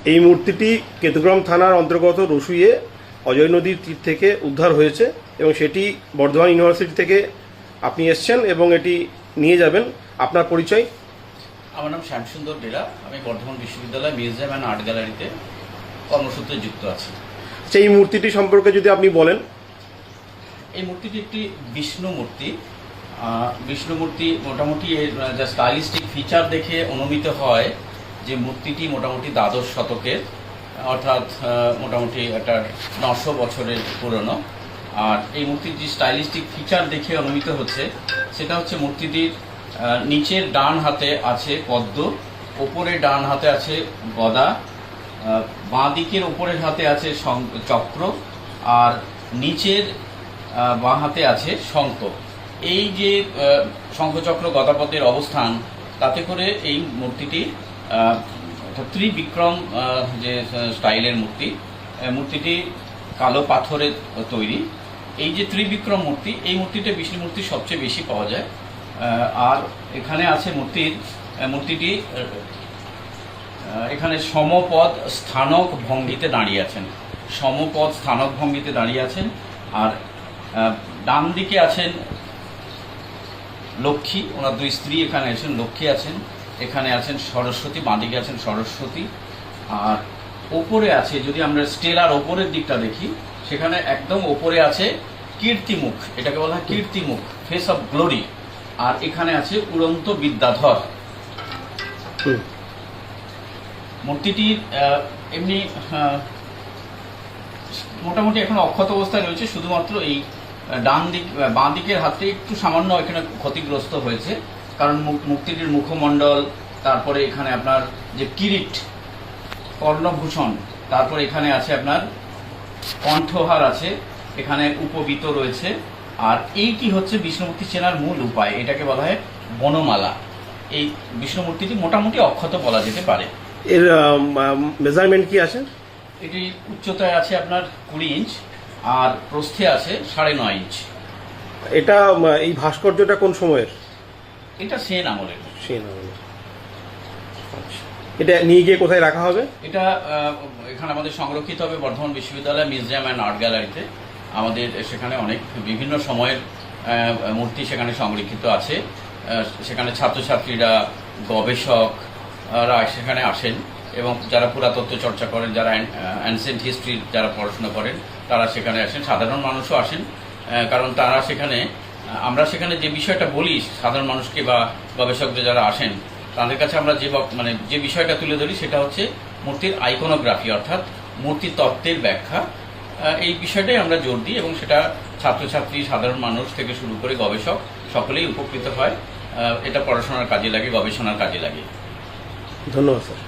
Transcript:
এই মূর্তিটি কেতুগ্রাম থানার অন্তর্গত রসুইয়ে অজয় নদীর তীর থেকে উদ্ধার হয়েছে এবং সেটি বর্ধমান ইউনিভার্সিটি থেকে আপনি এসছেন এবং এটি নিয়ে যাবেন। আপনার পরিচয়? আমার নাম শ্যামসুন্দর বেরা। আমি বর্ধমান বিশ্ববিদ্যালয় মিউজিয়াম অ্যান্ড আর্ট গ্যালারিতে কর্মসূত্রে যুক্ত আছি। সেই মূর্তিটি সম্পর্কে যদি আপনি বলেন। এই মূর্তিটি একটি বিষ্ণু মূর্তি। বিষ্ণু মূর্তি মোটামুটি এর যা স্টাইলিস্টিক ফিচার দেখে অনুমিত হয় যে মূর্তিটি মোটামুটি দ্বাদশ শতকের, অর্থাৎ মোটামুটি একটা 900 বছরের পুরনো। আর এই মূর্তির যে স্টাইলিস্টিক ফিচার দেখে অনুমিত হচ্ছে সেটা হচ্ছে মূর্তিটির নিচের ডান হাতে আছে পদ্ম, ওপরের ডান হাতে আছে গদা, বাঁ দিকের ওপরের হাতে আছে চক্র, আর নিচের বাঁ হাতে আছে শঙ্খ। এই যে শঙ্খচক্র গদাপদের অবস্থান, তাতে করে এই মূর্তিটি ত্রিবিক্রম যে স্টাইলের মূর্তিটি কালো পাথরের তৈরি। এই যে ত্রিবিক্রম মূর্তি, এই মূর্তিটা বিষ্ণু মূর্তি সবচেয়ে বেশি পাওয়া যায়। আর এখানে আছে মূর্তিটি এখানে সমপদ স্থানক ভঙ্গিতে দাঁড়িয়ে আছেন। সমপদ স্থানক ভঙ্গিতে দাঁড়িয়ে আছেন। আর ডান দিকে আছেন লক্ষ্মী, ওনার দুই স্ত্রী এখানে আছেন, লক্ষ্মী আছেন, এখানে আছেন সরস্বতী, বাঁ দিকে আছেন সরস্বতী। আর ওপরে আছে, যদি আমরা স্টেলার ওপরের দিকটা দেখি, সেখানে একদম ওপরে আছে কীর্তিমুখ, এটাকে বলা হয় কীর্তিমুখ, ফেস অফ গ্লোরি। আর এখানে আছে উড়ন্ত বিদ্যাধর। মূর্তিটির এমনি মোটামুটি এখন অক্ষত অবস্থায় রয়েছে, শুধুমাত্র এই বাঁ দিকের হাতে একটু সামান্য এখানে ক্ষতিগ্রস্ত হয়েছে, কারণ মূর্তিটির মুখমণ্ডল, তারপরে এখানে আপনার যে কিরিট, কর্ণভূষণ, তারপর এখানে আছে আপনার কণ্ঠহার আছে, এখানে উপবীত রয়েছে। আর এইটি হচ্ছে বিষ্ণুমূর্তি চেনার মূল উপায়, এটাকে বলা হয় বনমালা। এই বিষ্ণুমূর্তিটি মোটামুটি অক্ষত বলা যেতে পারে। এর মেজারমেন্ট কি আছে? এটি উচ্চতায় আছে আপনার 20 ইঞ্চ, আর প্রস্থে আছে 9.5 ইঞ্চ। এটা এই ভাস্কর্যটা কোন সময়ের? এটা সেন আমলের। আচ্ছা, এটা নিয়ে গিয়ে কোথায় রাখা হবে? এটা এখানে আমাদের সংরক্ষিত হবে বর্ধমান বিশ্ববিদ্যালয় মিউজিয়াম অ্যান্ড আর্ট গ্যালারিতে। আমাদের সেখানে অনেক বিভিন্ন সময়ের মূর্তি সেখানে সংরক্ষিত আছে। সেখানে ছাত্রছাত্রীরা, গবেষকরা সেখানে আসেন, এবং যারা পুরাতত্ত্ব চর্চা করেন, যারা অ্যানসেন্ট হিস্ট্রি যারা পড়াশোনা করেন, তারা সেখানে আসেন। সাধারণ মানুষও আসেন, কারণ তারা আমরা সেখানে যে বিষয়টা বলি সাধারণ মানুষকে বা গবেষকদের যারা আসেন তাদের কাছে আমরা যে বিষয়টা তুলে ধরি সেটা হচ্ছে মূর্তির আইকনোগ্রাফি, অর্থাৎ মূর্তির তত্ত্বের ব্যাখ্যা। এই বিষয়টাই আমরা জোর দিই, এবং সেটা ছাত্রছাত্রী, সাধারণ মানুষ থেকে শুরু করে গবেষক সকলেই উপকৃত হয়। এটা পড়াশোনার কাজে লাগে, গবেষণার কাজে লাগে। ধন্যবাদ স্যার।